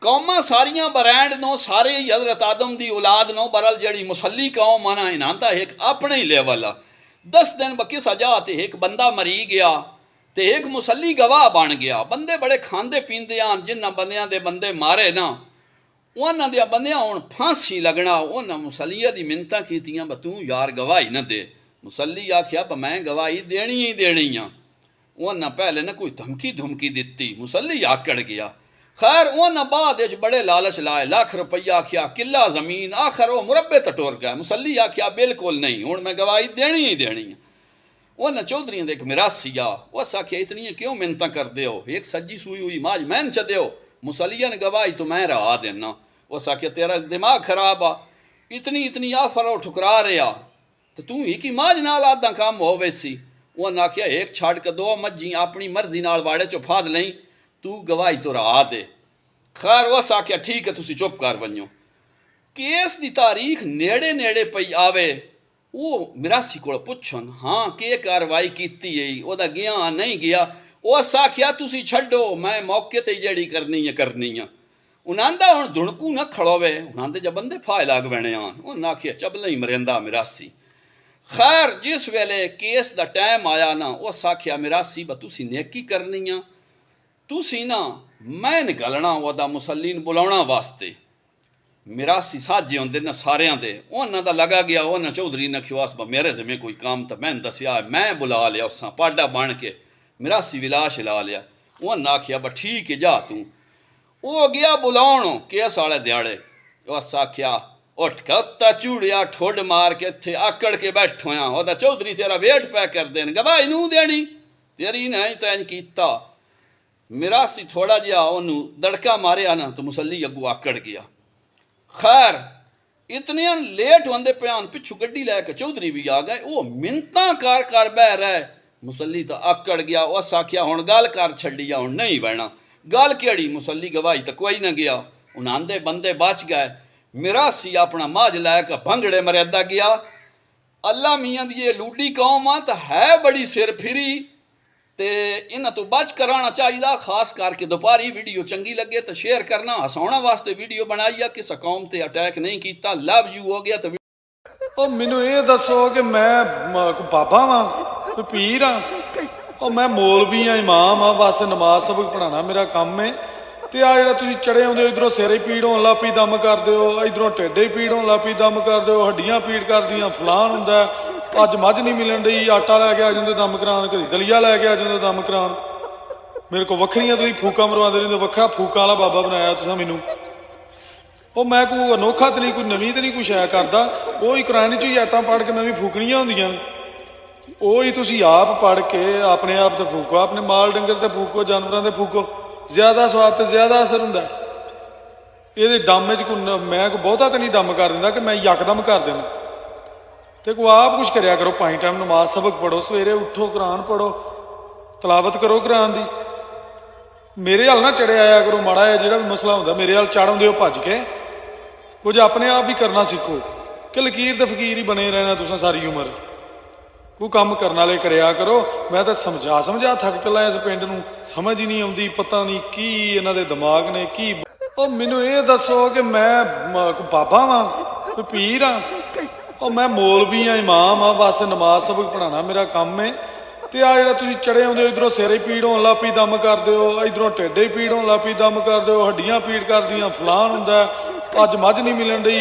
कौमां सारियां बरैंड नो सारे ही हजरत आदम दी औलाद नो बरल जड़ी मुसली कौम आना इन्हां दा एक अपने ही लेवल आ। 10 दिन बकी सजा ते एक बंदा मरी गया ते एक मुसली गवाह बन गया। बंदे बड़े खांदे पींदे आन, जिन्हां बंदियां दे बंदे मारे ना उन्हां दे बंदियां हुण फांसी लगना। उन्हां मुसलिया दी मिन्नतां कीतियां ब तूं यार गवाही न दे। मुसली आख्या ब मैं गवाही देनी ही देनी आ। उन्हां पहले न कोई धमकी धुमकी दित्ती, मुसली आकड़ गया। खैर उन्हें बाद बड़े लालच लाए, लाख रुपया आख्या, किला जमीन, आखिर वो मुरब्बे तो टुर गया। मुसली आख्या बिल्कुल नहीं, हूँ मैं गवाही देनी ही देनी है। उन्हें चौधरी एक मिरासी आ, उस आख्या इतनी क्यों मिन्नत करते हो, एक सज्जी सूई हुई माज मैन च दो। मुसलिया ने गवाही तो मैं रहा देना। उस आख्या तेरा दिमाग खराब आ, इतनी इतनी आफर ठुकरा रहा तो तू ही की माज नाल आदा काम हो वैसी। उन्हें आख्या एक छड़ के 2 मज्जी अपनी मर्जी नाल वाड़े चो फाद लई, तू गवाही तो रहा दे। खैर उस आख्या ठीक है तुसी चुप कर वनो। केस की तारीख नेड़े नेड़े पई आवे, वो मिरासी को पुछन हाँ के कार्रवाई की गया नहीं गया। उस आख्या तुसी छड्डो, मैं मौके ते जड़ी करनी है। उन्हांदा हुण धुणकू न खड़ोवे, उन्हांदे जब बंदे फाय लाग बने आन। उन्हें आख्या चबला ही मरिंदा मिरासी। खैर जिस वेले केस का टाइम आया ना, उस आख्या मिरासी ब तुसी नेकी करनी आ, तुसी ना मैं निकलना वदा मुसली बुलाने वास्ते। मिरासी साझे होंदे न सारियां दे, उन्हां दा लगा गया। उन्हें चौधरी ने खिवास मेरे जिम्मे कोई काम तो मैं दसिया, मैं बुला लिया। उस पाडा बन के मिरासी विलास ला लिया। उन्हें आख्या ब ठीक है जा तू। वो गया बुलाउण केस आले दिहाड़े। उस आख्या उठ के उत्ता चूड़िया ठुड मार के इत्थे आकड़ के बैठोया। ओदा चौधरी तेरा वेट पै कर देन, गवाही नूं देनी तेरी नहीं तैन कीता। मिरासी थोड़ा जिहा ओनू दड़का मारिया ना तो मुसली अगू आकड़ गया। खैर इतने लेट होंदे प्यान पिछू गड्डी लैके चौधरी भी आ गए। वो मिन्नतां कर बह रहे, मुसली तो आकड़ गया। उस आख्या हुण गल कर छड्डी आ, हुण नहीं बहना। गल केड़ी, मुसली गवाही तो कोई न गया। उन्हांदे बंदे बच गए। मिरासी अपना माज लैके भंगड़े मर्यादा गया। अल्लाह मियाँ दी ये लूडी कौम आ तो है बड़ी सिर फिरी, ते इन्हां तो बच कराना चाहिए। खास करके दोपहरी वीडियो चंगी लगे तो शेयर करना, हसाउण वास्ते वीडियो बनाई है, किसी कौम ते अटैक नहीं किया। लव यू हो गया तो मैनू ये दसो कि मैं कोई बाबा वां, कोई पीर हाँ, मैं मौलवी हाँ, इमाम हाँ, बस नमाज सबक पढ़ाना मेरा काम है। तो आ जो तुम चढ़े आते हो, इधरों सिर ही पीड़ होने लग पी दम कर दो, इधरों ढिड ही पीड़ होने लग पी दम कर दो, हड्डियां पीड़ कर दियां, फलान होंदा अज मझ नहीं मिलन रही, आटा लैके आ जाते दम करान, कभी दलिया लैके आ जाते दम करान। मेरे को वखरियां तुम फूका मरवाते रहते, वखरा फूका वाला बाबा बनाया तुसा मैनू। ਉਹ मैं कोई अनोखा तो नहीं, कोई नवीं तो नहीं कुछ है करता। वो ही कुरान च ही आयतां पढ़ के मैं भी फूकनियां होंदियां ने, ਉਹ ਹੀ ਤੁਸੀਂ ਆਪ ਪੜ ਕੇ ਆਪਣੇ ਆਪ ਤੇ ਫੂਕੋ, ਆਪਣੇ ਮਾਲ ਡੰਗਰ ਤੇ ਫੂਕੋ, ਜਾਨਵਰਾਂ ਤੇ ਫੂਕੋ, ਜ਼ਿਆਦਾ ਸਵਾਦ ਤੇ ਜ਼ਿਆਦਾ ਅਸਰ ਹੁੰਦਾ। ਇਹਦੇ ਦਮ ਵਿੱਚ ਮੈਂ ਕੋ ਬਹੁਤਾ ਤਾਂ ਨਹੀਂ ਦਮ ਕਰ ਦਿੰਦਾ ਕਿ ਮੈਂ ਯਕਦਮ ਕਰ ਦੇਣਾ। ਤੇ ਕੋ ਆਪ ਕੁਝ ਕਰਿਆ ਕਰੋ, 5 ਟਾਈਮ ਨਮਾਜ਼ ਸਬਕ ਪੜੋ, ਸਵੇਰੇ ਉੱਠੋ ਕੁਰਾਨ ਪੜੋ, ਤਲਾਵਤ ਕਰੋ ਕੁਰਾਨ ਦੀ। ਮੇਰੇ ਹਾਲ ਨਾ ਚੜੇ ਆਇਆ ਕਰੋ, ਮਾੜਾ ਜਿਹਾ ਜਿਹੜਾ ਵੀ ਮਸਲਾ ਹੁੰਦਾ ਮੇਰੇ ਹਾਲ ਚੜ ਆਉਂਦੇ ਹੋ ਭੱਜ ਕੇ। ਕੁਝ ਆਪਣੇ ਆਪ ਵੀ ਕਰਨਾ ਸਿੱਖੋ ਕਿ ਲਕੀਰ ਤੇ ਫਕੀਰ ਹੀ ਬਣੇ ਰਹਿਣਾ ਤੁਸੀਂ ਸਾਰੀ ਉਮਰ। ਕੋਈ ਕੰਮ ਕਰਨ ਵਾਲੇ ਕਰਿਆ ਕਰੋ। ਮੈਂ ਤਾਂ ਸਮਝਾ ਥੱਕ ਚੱਲਾ ਇਸ ਪਿੰਡ ਨੂੰ, ਸਮਝ ਹੀ ਨਹੀਂ ਆਉਂਦੀ, ਪਤਾ ਨਹੀਂ ਕੀ ਇਹਨਾਂ ਦੇ ਦਿਮਾਗ ਨੇ ਕੀ। ਉਹ ਮੈਨੂੰ ਇਹ ਦੱਸੋ ਕਿ ਮੈਂ ਕੋਈ ਬਾਬਾ ਵਾਂ, ਕੋਈ ਪੀਰ हाँ, ਉਹ ਮੈਂ ਮੌਲਵੀ हाँ, ਇਮਾਮ हाँ, ਬਸ ਨਮਾਜ਼ ਸਬਕ ਪੜਾਉਣਾ ਮੇਰਾ ਕੰਮ ਹੈ। ਤੇ ਆ ਜਿਹੜਾ ਤੁਸੀਂ ਚੜੇ ਆਉਂਦੇ ਹੋ, ਇਧਰੋਂ ਸਿਰ ਹੀ ਪੀੜ ਹੋਣ ਲੱਗ ਪਈ ਦਮ ਕਰ ਦਿਓ, ਇਧਰੋਂ ਢਿੱਡ ਹੀ ਪੀੜ ਹੋਣ ਲੱਗ ਪਈ ਦਮ ਕਰ ਦਿਓ, ਹੱਡੀਆਂ ਪੀੜ ਕਰਦੀਆਂ, ਫਲਾਨ ਹੁੰਦਾ, ਅੱਜ ਮੱਝ ਨਹੀਂ ਮਿਲਣ ਰਹੀ।